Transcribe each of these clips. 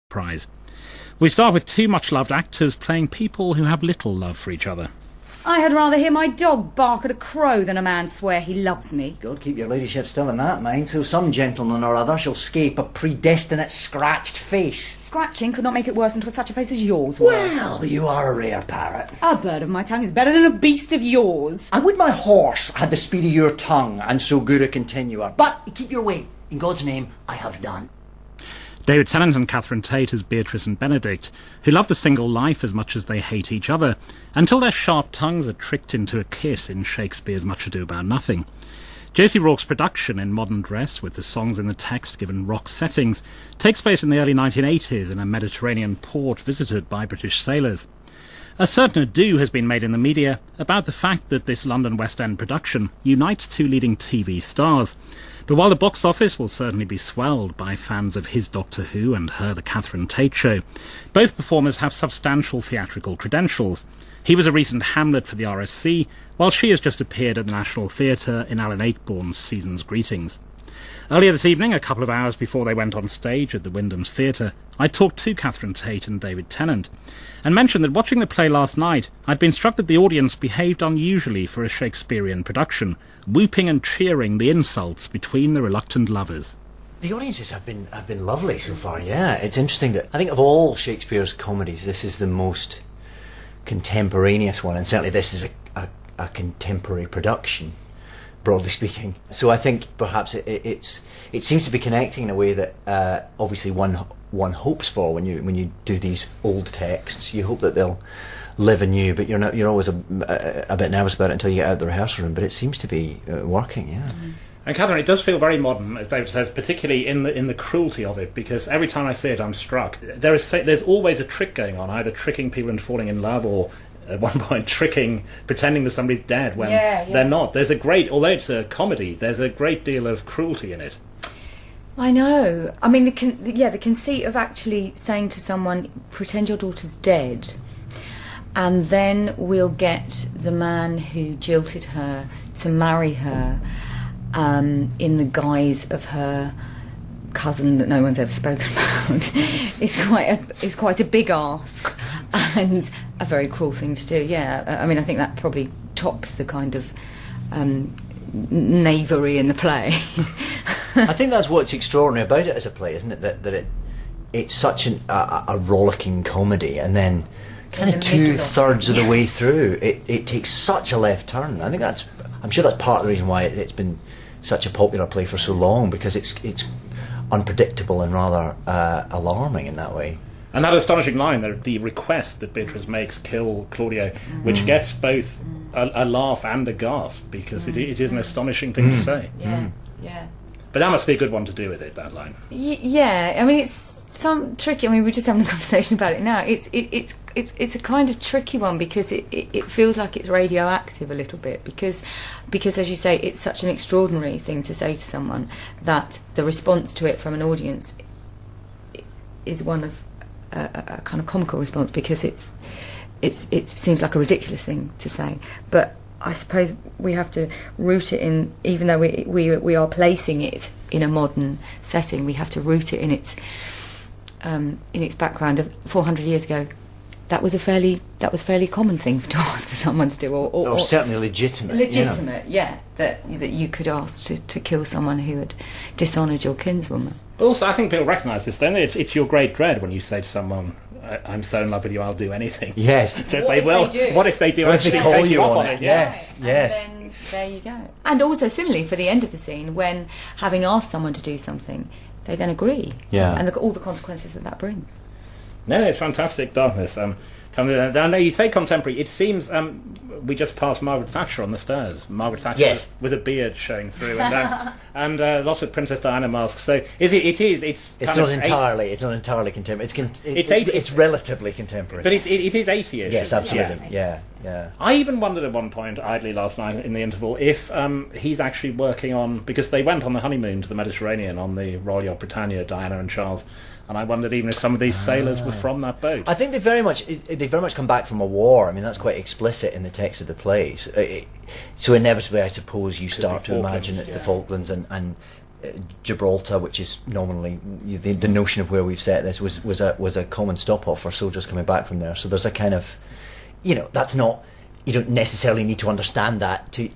Prize. We start with two much-loved actors playing people who have little love for each other. I had rather hear my dog bark at a crow than a man swear he loves me. God keep your ladyship still in that mind, so some gentleman or other shall scape a predestinate scratched face. Scratching could not make it worse than 'twas such a face as yours was. Well, you are a rare parrot. A bird of my tongue is better than a beast of yours. And would my horse had the speed of your tongue, and so good a continuer. But keep your way. In God's name, I have done. David Tennant and Catherine Tate as Beatrice and Benedict, who love the single life as much as they hate each other, until their sharp tongues are tricked into a kiss in Shakespeare's Much Ado About Nothing. J.C. Rourke's production in modern dress, with the songs in the text given rock settings, takes place in the early 1980s in a Mediterranean port visited by British sailors. A certain ado has been made in the media about the fact that this London West End production unites two leading TV stars. But while the box office will certainly be swelled by fans of his Doctor Who and her The Catherine Tate Show, both performers have substantial theatrical credentials. He was a recent Hamlet for the RSC, while she has just appeared at the National Theatre in Alan Ayckbourn's Season's Greetings. Earlier this evening, a couple of hours before they went on stage at the Wyndham's Theatre, I talked to Catherine Tate and David Tennant, and mentioned that watching the play last night, I'd been struck that the audience behaved unusually for a Shakespearean production, whooping and cheering the insults between the reluctant lovers. The audiences have been lovely so far, yeah. It's interesting that I think of all Shakespeare's comedies, this is the most contemporaneous one, and certainly this is a contemporary production, broadly speaking. So I think perhaps it seems to be connecting in a way that obviously one hopes for when you do these old texts. You hope that they'll live anew, but you're always a bit nervous about it until you get out of the rehearsal room. But it seems to be working, yeah. And Catherine, it does feel very modern, as David says, particularly in the cruelty of it, because every time I see it, I'm struck. There's always a trick going on, either tricking people into falling in love, or at one point pretending that somebody's dead when they're not. There's although it's a comedy, there's a great deal of cruelty in it. I know. I mean, the conceit of actually saying to someone, pretend your daughter's dead, and then we'll get the man who jilted her to marry her in the guise of her cousin that no one's ever spoken about is quite a big ask and a very cruel thing to do. Yeah, I mean, I think that probably tops the kind of knavery in the play. I think that's what's extraordinary about it as a play, isn't it? That it's such a rollicking comedy, and then kind of 2/3 of the way through, it takes such a left turn. I think I'm sure that's part of the reason why it's been such a popular play for so long, because it's unpredictable and rather alarming in that way. And that astonishing line, the request that Beatrice makes, kill Claudio, which gets both a laugh and a gasp, because it is an astonishing thing to say. Yeah. But that must be a good one to do with it, that line. Yeah, I mean, it's some tricky. I mean, we're just having a conversation about it now. It's a kind of tricky one, because it feels like it's radioactive a little bit, because as you say, it's such an extraordinary thing to say to someone that the response to it from an audience is one of a kind of comical response, because it seems like a ridiculous thing to say, but I suppose we have to root it in, even though we are placing it in a modern setting, we have to root it in its background of 400 years ago. That was a fairly common thing to ask for someone to do, or certainly legitimate. That you could ask to kill someone who had dishonoured your kinswoman. But also, I think people recognise this, don't they? It's your great dread when you say to someone, "I'm so in love with you, I'll do anything." Yes. What if they do? What if they call you on it? Yes. And then there you go. And also, similarly, for the end of the scene, when having asked someone to do something, they then agree. Yeah. And all the consequences that brings. No, it's fantastic, Darkness. I know you say contemporary. It seems we just passed Margaret Thatcher on the stairs. Margaret Thatcher with a beard showing through, and lots of Princess Diana masks. So it's not entirely contemporary. It's relatively contemporary, but it is 80ish. Yes, absolutely. Yeah. I even wondered at one point, idly last night in the interval, if he's actually working on, because they went on the honeymoon to the Mediterranean on the Royal Yacht Britannia, Diana and Charles. And I wondered even if some of these sailors were from that boat. I think they've very much come back from a war. I mean, that's quite explicit in the text of the plays. So inevitably, I suppose, you start to imagine it's the Falklands, and Gibraltar, which is nominally the notion of where we've set this, was a common stop-off for soldiers coming back from there. So there's a kind of, that's not, you don't necessarily need to understand that to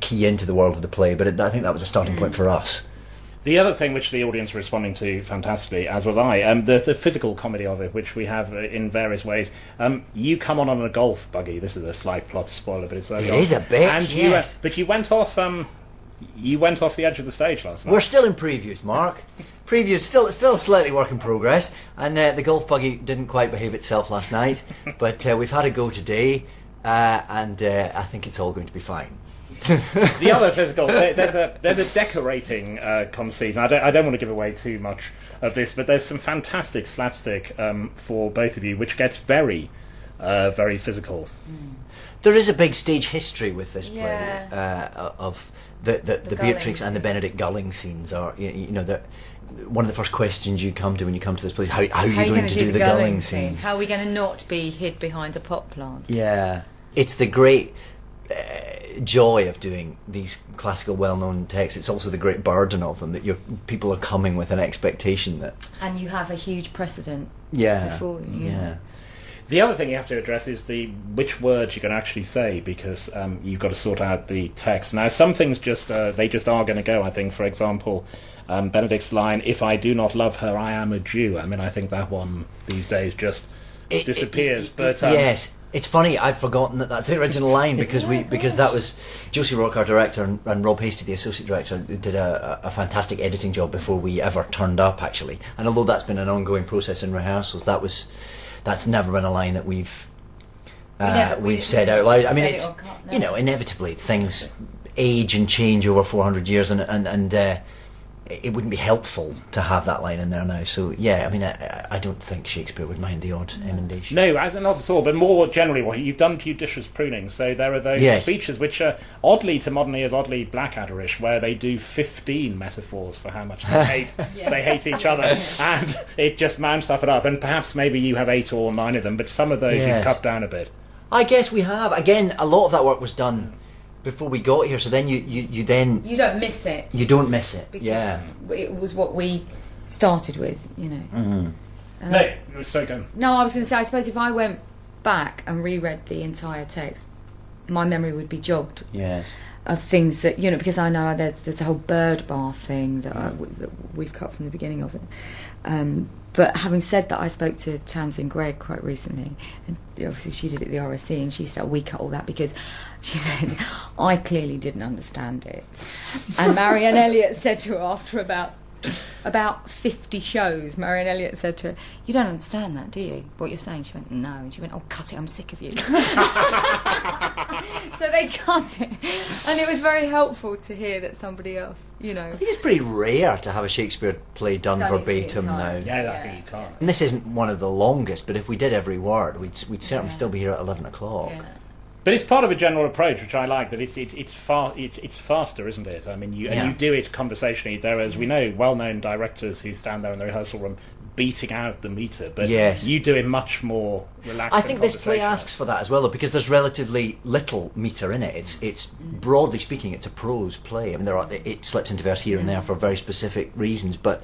key into the world of the play, but I think that was a starting point for us. The other thing which the audience were responding to fantastically, as was I, the physical comedy of it, which we have in various ways. You come on a golf buggy. This is a slight plot spoiler, but it is a bit. And yes. But you went off. You went off the edge of the stage last night. We're still in previews, Mark. Previews still slightly work in progress, and the golf buggy didn't quite behave itself last night, but we've had a go today, and I think it's all going to be fine. The other physical, there's a decorating conceit, and I don't want to give away too much of this, but there's some fantastic slapstick for both of you, which gets very, very physical. There is a big stage history with this play of the Beatrix and the Benedict Gulling scenes. Are that one of the first questions you come to when you come to this place? How are you going to do the Gulling scene? How are we going to not be hid behind a pot plant? Yeah, it's the great joy of doing these classical well-known texts. It's also the great burden of them, that people are coming with an expectation that, and you have a huge precedent before you. Yeah. The other thing you have to address is which words you can actually say, because you've got to sort out the text. Now, some things they just are going to go. I think, for example, Benedict's line, "If I do not love her, I am a Jew." I mean, I think that one these days just disappears. But yes. It's funny, I've forgotten that's the original line, because that was Josie Rourke, our director, and Rob Hastie, the associate director, did a fantastic editing job before we ever turned up, actually. And although that's been an ongoing process in rehearsals, that's never been a line that we've said out loud. I mean, it's inevitably things age and change over 400 years, and it wouldn't be helpful to have that line in there now. So yeah, I mean, I don't think Shakespeare would mind the odd emendation. No, not at all. But more generally, what you've done judicious pruning. So there are those speeches which are oddly, to modern ears, oddly Blackadder-ish, where they do 15 metaphors for how much they hate they hate each other, and it just mounts up and up. And perhaps maybe you have 8 or 9 of them, but some of those you've cut down a bit. I guess we have. Again, a lot of that work was done before we got here, so then you don't miss it. You don't miss it. Because it was what we started with, Mm-hmm. No, so go. No, I was going to say, I suppose if I went back and reread the entire text, my memory would be jogged. Yes. Of things that because I know there's a whole bird bath thing that we've cut from the beginning of it. But having said that, I spoke to Tamsin Gregg quite recently, and obviously she did it at the RSC, and she said we cut all that because she said I clearly didn't understand it. And Marianne Elliott said to her after about 50 shows, Marianne Elliott said to her, "You don't understand that, do you? What you're saying?" She went, "No." And she went, "Oh, cut it, I'm sick of you." So they cut it, and it was very helpful to hear that somebody else, I think it's pretty rare to have a Shakespeare play done verbatim now. Yeah, I think you can't. And this isn't one of the longest, but if we did every word, we'd certainly still be here at 11 o'clock. Yeah. But it's part of a general approach, which I like, that it's faster, isn't it? I mean, and you do it conversationally. There, as we know, well-known directors who stand there in the rehearsal room beating out the meter, but you do it much more relaxed. I think this play asks for that as well, though, because there's relatively little meter in it. It's broadly speaking, it's a prose play. I mean, it slips into verse here and there for very specific reasons, but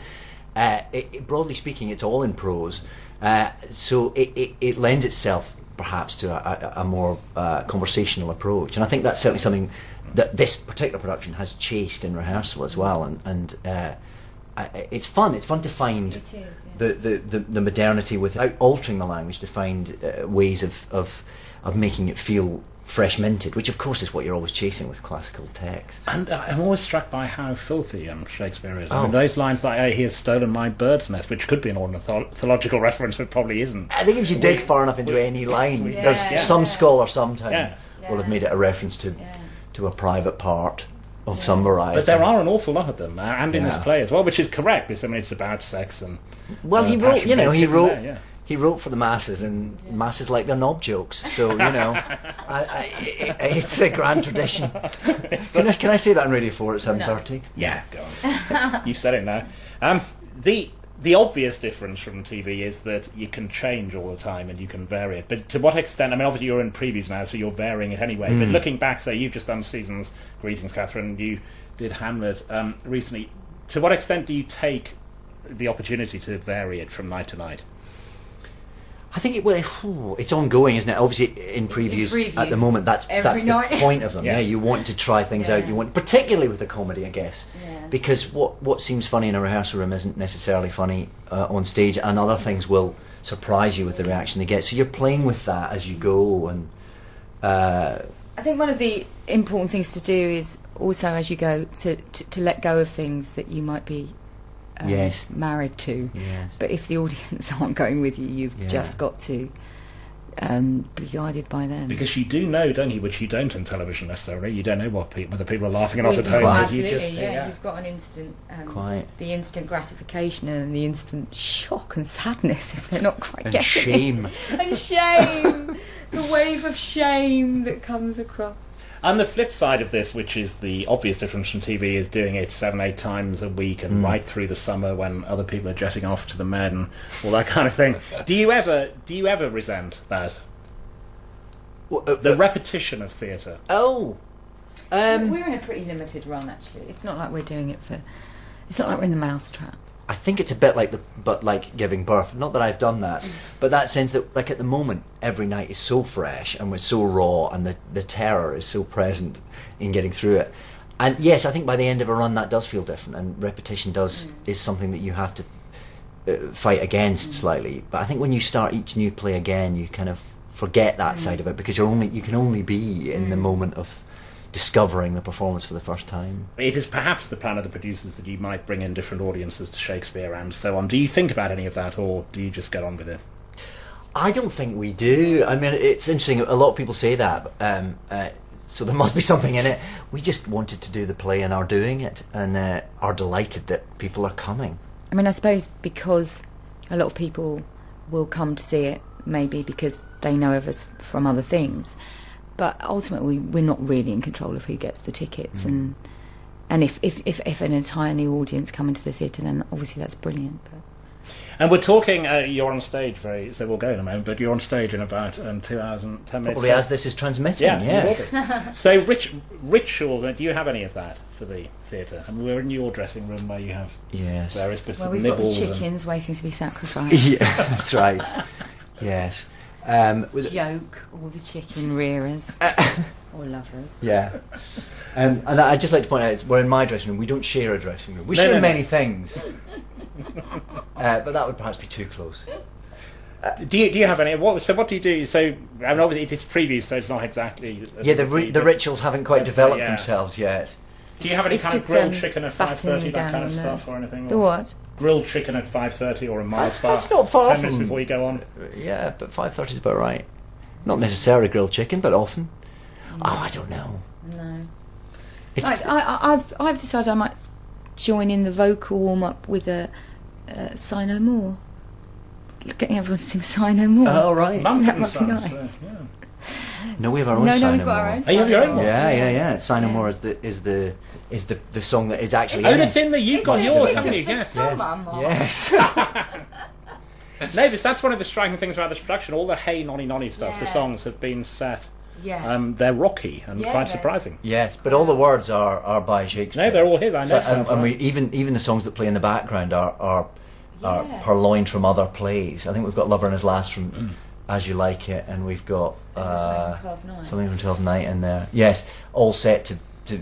broadly speaking, it's all in prose. So it lends itself perhaps to a more conversational approach, and I think that's certainly something that this particular production has chased in rehearsal as well, and it's fun to find the modernity without altering the language, to find ways of making it feel fresh minted, which of course is what you're always chasing with classical texts. And I'm always struck by how filthy Shakespeare is. I mean, those lines like, "He has stolen my bird's nest," which could be an ornithological reference, but probably isn't. I think if you dig far enough into any line, there's some scholar sometime will have made it a reference to a private part of some variety. But there are an awful lot of them, and in this play as well, which is correct, because I mean, it's about sex and he wrote, he wrote for the masses, and masses like their knob jokes. So it's a grand tradition. Can I say that on Radio 4 at 7:30? Yeah, go on. You've said it now. The obvious difference from TV is that you can change all the time and you can vary it. But to what extent? I mean, obviously you're in previews now, so you're varying it anyway. But looking back, say you've just done seasons. Greetings, Catherine. You did Hamlet recently. To what extent do you take the opportunity to vary it from night to night? I think it's ongoing, isn't it? Obviously, in previews at the moment, that's the point of them. Yeah, you want to try things out. You want, particularly with the comedy, I guess, because what seems funny in a rehearsal room isn't necessarily funny on stage, and other things will surprise you with the reaction they get. So you're playing with that as you go, and I think one of the important things to do is also, as you go, to let go of things that you might be married to. Yes. But if the audience aren't going with you, you've just got to be guided by them. Because you do know, don't you, which you don't in television necessarily. You don't know whether people are laughing or not at home. Absolutely, You just, you've got an instant, the instant gratification and the instant shock and sadness if they're not quite getting shame. it. And shame. The wave of shame that comes across. And the flip side of this, which is the obvious difference from TV, is doing it 7-8 times a week and right through the summer when other people are jetting off to the Med and all that kind of thing. Do you ever resent that? The repetition of theatre. Oh, we're in a pretty limited run, actually. It's not like we're doing it for. It's not like we're in the mousetrap. I think it's a bit like giving birth. Not that I've done that, but that sense that, like, at the moment, every night is so fresh and we're so raw, and the terror is so present in getting through it. And yes, I think by the end of a run that does feel different, and repetition is something that you have to fight against slightly. But I think when you start each new play again, you kind of forget that side of it, because you can only be in the moment of discovering the performance for the first time. It is perhaps the plan of the producers that you might bring in different audiences to Shakespeare and so on. Do you think about any of that, or do you just get on with it? I don't think we do. I mean, it's interesting. A lot of people say that, so there must be something in it. We just wanted to do the play and are doing it, and are delighted that people are coming. I mean, I suppose because a lot of people will come to see it, maybe because they know of us from other things. But ultimately, we're not really in control of who gets the tickets, and if an entire new audience come into the theatre, then obviously that's brilliant. But. And we're talking. You're on stage so we'll go in a moment. But you're on stage in about 2 hours and 10 minutes. Probably as this is transmitting. Yeah. So rituals. Do you have any of that for the theatre? I mean, we're in your dressing room where you have various bits of we've nibbles. Got the chickens waiting to be sacrificed. Yeah, that's right. Yes. Joke, all the chicken rearers or lovers. Yeah. And I'd just like to point out, we're in my dressing room. We don't share a dressing room. We share many things. But that would perhaps be too close. Do you have any? So what do you do? So, I mean, obviously it's previews, so it's not exactly. The rituals haven't quite developed themselves yet. Do you have any kind of grilled chicken at 5:30, that kind of stuff, or anything? The what? Grilled chicken at 5:30 or a mile star. That's not far 10 minutes before you go on. Yeah, but 5:30 is about right. Not necessarily grilled chicken, but often. Oh, I don't know. No. I've decided I might join in the vocal warm up with a Sigh No More. Getting everyone to sing Sigh No More. Oh, right. That might be nice. No, we have our own Sigh No More. we've got our own. Oh, you have your own one? Yeah. Sigh No More is the song that is actually. Oh, that's in there. You've got yours, haven't you? Yes. Yes. No, that's one of the striking things about this production. All the Hey Nonny Nonny stuff, the songs have been set. Yeah. They're rocky and quite surprising. Yes, but all the words are by Shakespeare. No, they're all his. I know. And we even the songs that play in the background are purloined from other plays. I think we've got Lover and His Last from As You Like It, and we've got something from 12th Night in there. Yes, all set to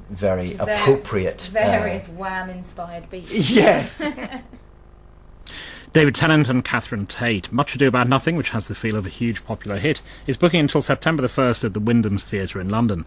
very appropriate various Wham-inspired beats. Yes. David Tennant and Catherine Tate. Much Ado About Nothing, which has the feel of a huge popular hit, is booking until September the 1st at the Wyndham's Theatre in London.